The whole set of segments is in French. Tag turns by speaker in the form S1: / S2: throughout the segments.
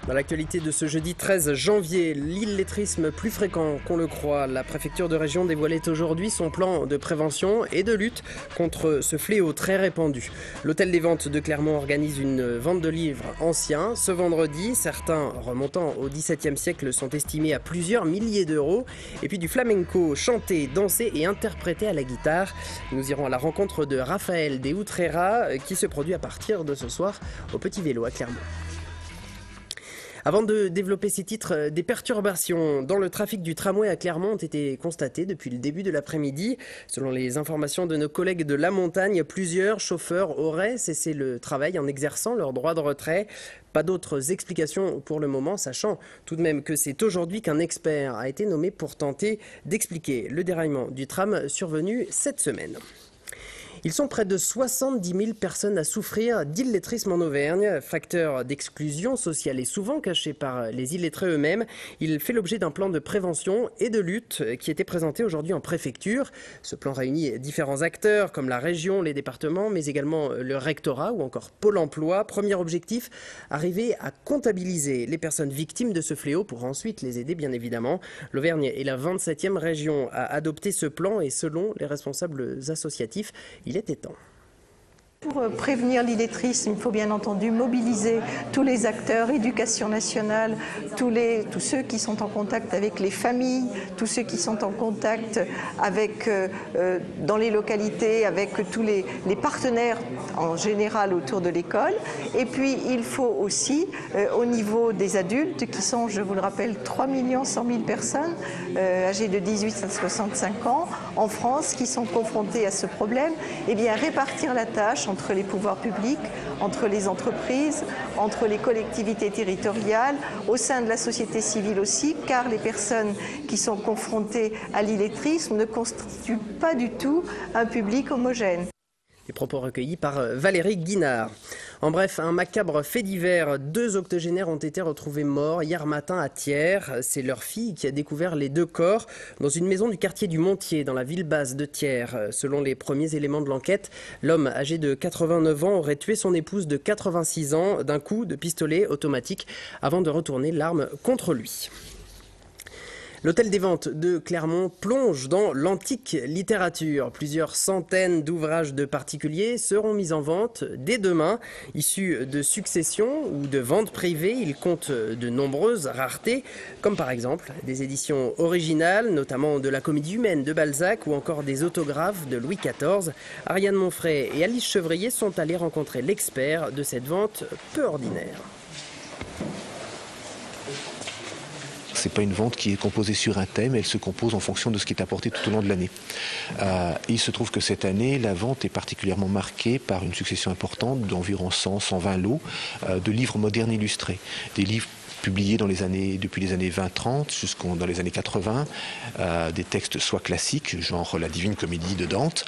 S1: Dans l'actualité de ce jeudi 13 janvier, l'illettrisme plus fréquent qu'on le croit. La préfecture de région dévoilait aujourd'hui son plan de prévention et de lutte contre ce fléau très répandu. L'hôtel des ventes de Clermont organise une vente de livres anciens. Ce vendredi, certains remontant au XVIIe siècle sont estimés à plusieurs milliers d'euros. Et puis du flamenco chanté, dansé et interprété à la guitare. Nous irons à la rencontre de Raphaël de Utrera qui se produit à partir de ce soir au Petit Vélo à Clermont. Avant de développer ces titres, des perturbations dans le trafic du tramway à Clermont ont été constatées depuis le début de l'après-midi. Selon les informations de nos collègues de La Montagne, plusieurs chauffeurs auraient cessé le travail en exerçant leur droit de retrait. Pas d'autres explications pour le moment, sachant tout de même que c'est aujourd'hui qu'un expert a été nommé pour tenter d'expliquer le déraillement du tram survenu cette semaine. Ils sont près de 70 000 personnes à souffrir d'illettrisme en Auvergne, facteur d'exclusion sociale et souvent caché par les illettrés eux-mêmes. Il fait l'objet d'un plan de prévention et de lutte qui était présenté aujourd'hui en préfecture. Ce plan réunit différents acteurs comme la région, les départements, mais également le rectorat ou encore Pôle emploi. Premier objectif, arriver à comptabiliser les personnes victimes de ce fléau pour ensuite les aider bien évidemment. L'Auvergne est la 27e région à adopter ce plan et selon les responsables associatifs, il était temps.
S2: Pour prévenir l'illettrisme, il faut bien entendu mobiliser tous les acteurs, éducation nationale, tous ceux qui sont en contact avec les familles, tous ceux qui sont en contact avec, dans les localités, avec tous les partenaires en général autour de l'école. Et puis il faut aussi, au niveau des adultes, qui sont, je vous le rappelle, 3 100 000 personnes âgées de 18 à 65 ans en France, qui sont confrontées à ce problème, eh bien répartir la tâche entre les pouvoirs publics, entre les entreprises, entre les collectivités territoriales, au sein de la société civile aussi, car les personnes qui sont confrontées à l'illettrisme ne constituent pas du tout un public homogène.
S1: Les propos recueillis par Valérie Guinard. En bref, un macabre fait divers. 2 octogénaires ont été retrouvés morts hier matin à Thiers. C'est leur fille qui a découvert les 2 corps dans une maison du quartier du Montier, dans la ville basse de Thiers. Selon les premiers éléments de l'enquête, l'homme âgé de 89 ans aurait tué son épouse de 86 ans d'un coup de pistolet automatique avant de retourner l'arme contre lui. L'hôtel des ventes de Clermont plonge dans l'antique littérature. Plusieurs centaines d'ouvrages de particuliers seront mis en vente dès demain. Issus de successions ou de ventes privées, ils comptent de nombreuses raretés, comme par exemple des éditions originales, notamment de la Comédie humaine de Balzac ou encore des autographes de Louis XIV. Ariane Monfray et Alice Chevrier sont allées rencontrer l'expert de cette vente peu ordinaire.
S3: C'est pas une vente qui est composée sur un thème, elle se compose en fonction de ce qui est apporté tout au long de l'année. Il se trouve que cette année, la vente est particulièrement marquée par une succession importante d'environ 100-120 lots de livres modernes illustrés. Des livres publiés depuis les années 20-30 jusqu'aux les années 80, des textes soit classiques, genre la Divine Comédie de Dante,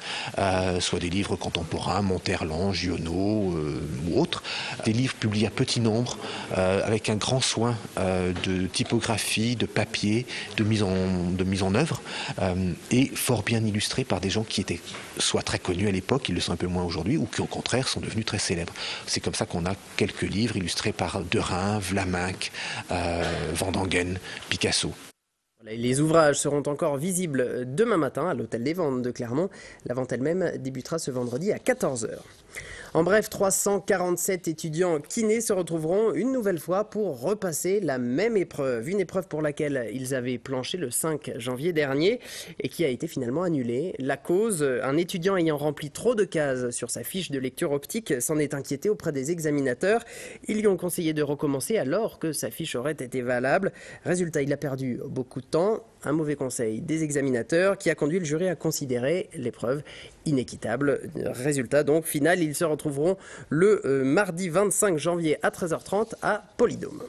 S3: soit des livres contemporains, Monterland, Giono ou autres, des livres publiés à petit nombre, avec un grand soin de typographie, de papier, de mise en œuvre, et fort bien illustrés par des gens qui étaient soit très connus à l'époque, ils le sont un peu moins aujourd'hui, ou qui au contraire sont devenus très célèbres. C'est comme ça qu'on a quelques livres illustrés par Derain, Vlaminck, Van Dangen, Picasso.
S1: Les ouvrages seront encore visibles demain matin à l'hôtel des ventes de Clermont. La vente elle-même débutera ce vendredi à 14h. En bref, 347 étudiants kinés se retrouveront une nouvelle fois pour repasser la même épreuve. Une épreuve pour laquelle ils avaient planché le 5 janvier dernier et qui a été finalement annulée. La cause, un étudiant ayant rempli trop de cases sur sa fiche de lecture optique s'en est inquiété auprès des examinateurs. Ils lui ont conseillé de recommencer alors que sa fiche aurait été valable. Résultat, il a perdu beaucoup de temps. Un mauvais conseil des examinateurs qui a conduit le jury à considérer l'épreuve inéquitable. Résultat donc final, ils se retrouveront le mardi 25 janvier à 13h30 à Polydôme.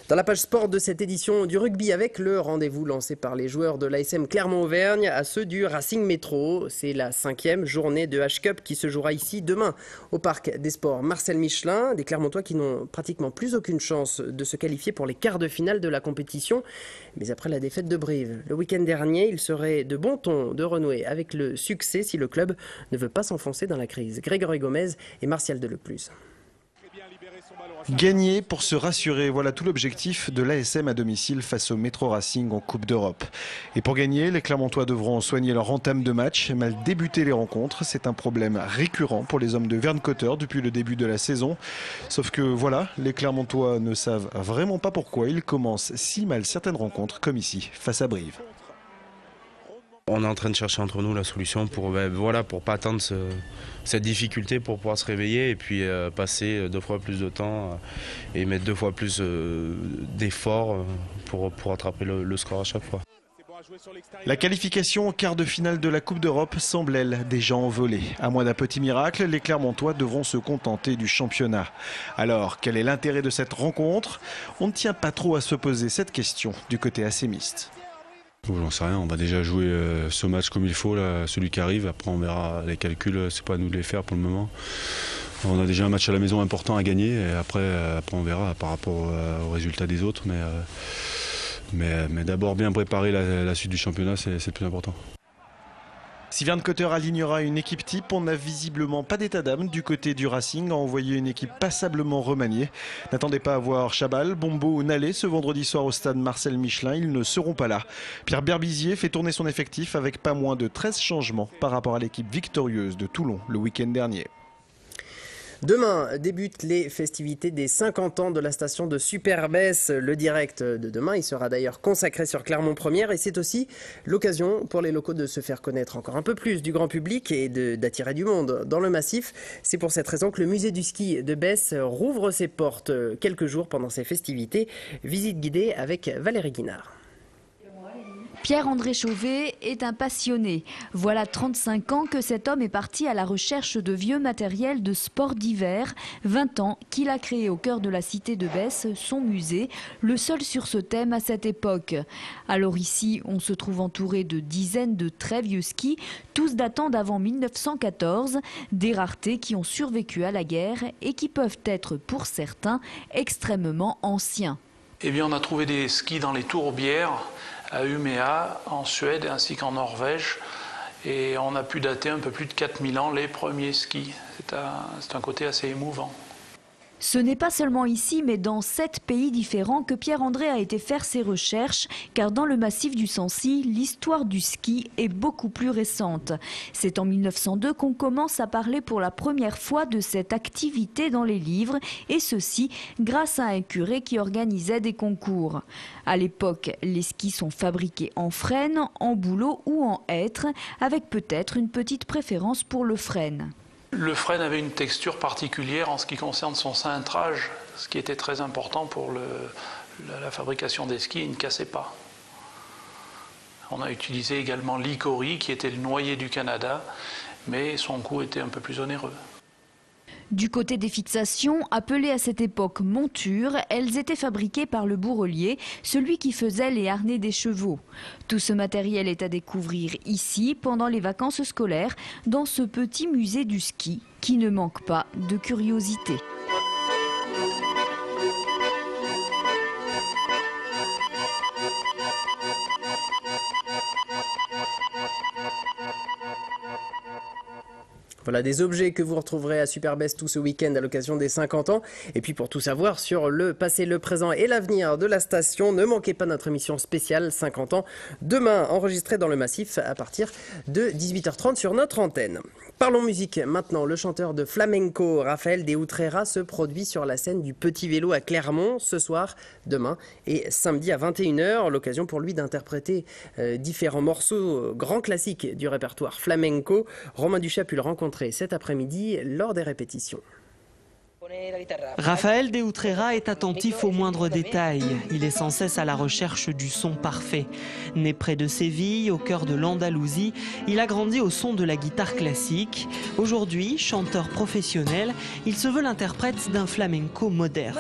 S1: Dans la page sport de cette édition du rugby avec le rendez-vous lancé par les joueurs de l'ASM Clermont-Auvergne à ceux du Racing Métro. C'est la 5e journée de H-Cup qui se jouera ici demain au Parc des Sports Marcel Michelin. Des Clermontois qui n'ont pratiquement plus aucune chance de se qualifier pour les quarts de finale de la compétition. Mais après la défaite de Brive le week-end dernier, il serait de bon ton de renouer avec le succès si le club ne veut pas s'enfoncer dans la crise. Grégory Gomez et Martial Delecluse.
S4: Gagner pour se rassurer, voilà tout l'objectif de l'ASM à domicile face au Metro Racing en Coupe d'Europe. Et pour gagner, les Clermontois devront soigner leur entame de match, mal débuter les rencontres. C'est un problème récurrent pour les hommes de Vern Cotter depuis le début de la saison. Sauf que voilà, les Clermontois ne savent vraiment pas pourquoi ils commencent si mal certaines rencontres, comme ici, face à Brive.
S5: On est en train de chercher entre nous la solution pour pas attendre cette difficulté pour pouvoir se réveiller et puis passer 2 fois plus de temps et mettre 2 fois plus d'efforts pour attraper le score à chaque fois.
S4: La qualification en quart de finale de la Coupe d'Europe semble, elle, déjà envolée. À moins d'un petit miracle, les Clermontois devront se contenter du championnat. Alors, quel est l'intérêt de cette rencontre? On ne tient pas trop à se poser cette question du côté assémiste.
S6: J'en sais rien, on va déjà jouer ce match comme il faut, là, celui qui arrive. Après on verra les calculs, c'est pas à nous de les faire pour le moment. On a déjà un match à la maison important à gagner et après on verra par rapport aux résultats des autres. Mais d'abord bien préparer la suite du championnat, c'est le plus important.
S4: Si Vern Cotter alignera une équipe type, on n'a visiblement pas d'état d'âme du côté du Racing à envoyer une équipe passablement remaniée. N'attendez pas à voir Chabal, Bombo ou Nallet ce vendredi soir au stade Marcel Michelin, ils ne seront pas là. Pierre Berbizier fait tourner son effectif avec pas moins de 13 changements par rapport à l'équipe victorieuse de Toulon le week-end dernier.
S1: Demain débutent les festivités des 50 ans de la station de Super-Besse. Le direct de demain, il sera d'ailleurs consacré sur Clermont Première et c'est aussi l'occasion pour les locaux de se faire connaître encore un peu plus du grand public et d'attirer du monde dans le massif. C'est pour cette raison que le musée du ski de Besse rouvre ses portes quelques jours pendant ces festivités. Visite guidée avec Valérie Guinard.
S7: Pierre-André Chauvet est un passionné. Voilà 35 ans que cet homme est parti à la recherche de vieux matériel de sport d'hiver. 20 ans qu'il a créé au cœur de la cité de Besse son musée, le seul sur ce thème à cette époque. Alors ici, on se trouve entouré de dizaines de très vieux skis, tous datant d'avant 1914, des raretés qui ont survécu à la guerre et qui peuvent être pour certains extrêmement anciens.
S8: Eh bien, on a trouvé des skis dans les tourbières à Umeå, en Suède ainsi qu'en Norvège. Et on a pu dater un peu plus de 4000 ans les premiers skis. C'est un côté assez émouvant.
S7: Ce n'est pas seulement ici, mais dans 7 pays différents que Pierre-André a été faire ses recherches, car dans le massif du Sancy, l'histoire du ski est beaucoup plus récente. C'est en 1902 qu'on commence à parler pour la première fois de cette activité dans les livres, et ceci grâce à un curé qui organisait des concours. À l'époque, les skis sont fabriqués en frêne, en bouleau ou en hêtre, avec peut-être une petite préférence pour le frêne.
S8: Le frêne avait une texture particulière en ce qui concerne son cintrage, ce qui était très important pour la fabrication des skis, il ne cassait pas. On a utilisé également l'Icori, qui était le noyer du Canada, mais son coût était un peu plus onéreux.
S7: Du côté des fixations, appelées à cette époque montures, elles étaient fabriquées par le bourrelier, celui qui faisait les harnais des chevaux. Tout ce matériel est à découvrir ici, pendant les vacances scolaires, dans ce petit musée du ski, qui ne manque pas de curiosité.
S1: Voilà des objets que vous retrouverez à Super-Besse tout ce week-end à l'occasion des 50 ans. Et puis pour tout savoir sur le passé, le présent et l'avenir de la station, ne manquez pas notre émission spéciale 50 ans, demain enregistrée dans le Massif à partir de 18h30 sur notre antenne. Parlons musique maintenant. Le chanteur de flamenco, Rafael de Utrera, se produit sur la scène du Petit Vélo à Clermont ce soir, demain et samedi à 21h. L'occasion pour lui d'interpréter différents morceaux grands classiques du répertoire flamenco. Romain Duchet a pu le rencontrer cet après-midi lors des répétitions.
S9: Rafael de Utrera est attentif aux moindres détails. Il est sans cesse à la recherche du son parfait. Né près de Séville, au cœur de l'Andalousie, il a grandi au son de la guitare classique. Aujourd'hui, chanteur professionnel, il se veut l'interprète d'un flamenco moderne.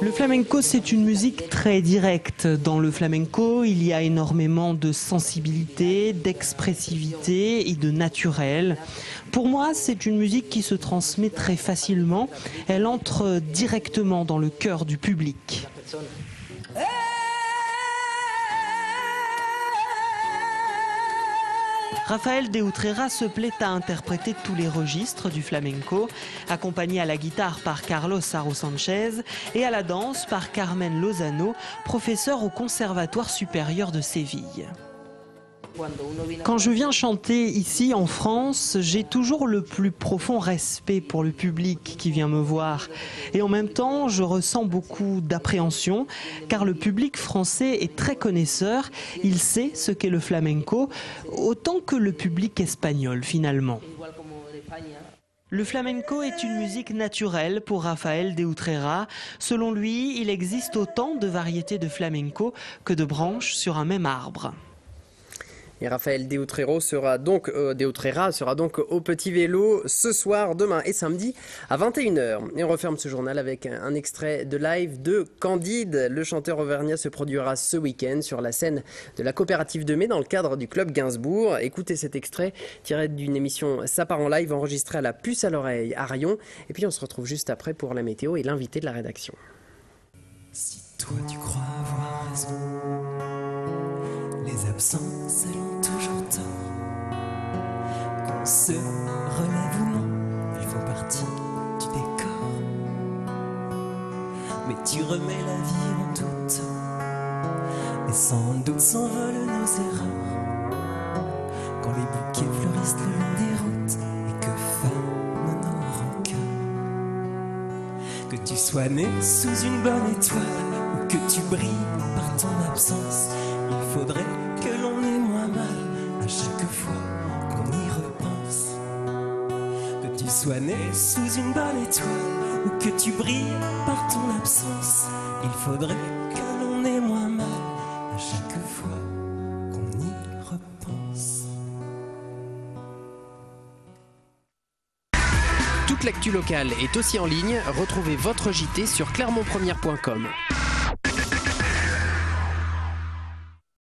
S9: Le flamenco flamenco, c'est une musique très directe. Dans le flamenco, il y a énormément de sensibilité, d'expressivité et de naturel. Pour moi, c'est une musique qui se transmet très facilement. Elle entre directement dans le cœur du public. Rafael de Utrera se plaît à interpréter tous les registres du flamenco, accompagné à la guitare par Carlos Haro Sanchez et à la danse par Carmen Lozano, professeur au Conservatoire supérieur de Séville. Quand je viens chanter ici en France, j'ai toujours le plus profond respect pour le public qui vient me voir. Et en même temps, je ressens beaucoup d'appréhension, car le public français est très connaisseur. Il sait ce qu'est le flamenco, autant que le public espagnol finalement. Le flamenco est une musique naturelle pour Rafael de Utrera. Selon lui, il existe autant de variétés de flamenco que de branches sur un même arbre.
S1: Et Rafael de Utrera sera donc au Petit Vélo ce soir, demain et samedi à 21h. Et on referme ce journal avec un extrait de live de Candide. Le chanteur auvergnat se produira ce week-end sur la scène de la coopérative de Mai dans le cadre du club Gainsbourg. Écoutez cet extrait tiré d'une émission Ça part en live enregistrée à la puce à l'oreille à Rion. Et puis on se retrouve juste après pour la météo et l'invité de la rédaction.
S10: Si toi tu crois avoir raison, les absences elles ont toujours tort. Qu'on se relève ou non, ils font partie du décor. Mais tu remets la vie en doute, et sans doute s'envolent nos erreurs. Quand les bouquets fleurissent le long des routes, et que ferment nos rancœurs. Que tu sois né sous une bonne étoile, ou que tu brilles par ton absence, il faudrait que l'on ait moins mal à chaque fois qu'on y repense. Que tu sois né sous une bonne étoile ou que tu brilles par ton absence, il faudrait que l'on ait moins mal à chaque fois qu'on y repense.
S1: Toute l'actu locale est aussi en ligne. Retrouvez votre JT sur clermontpremière.com.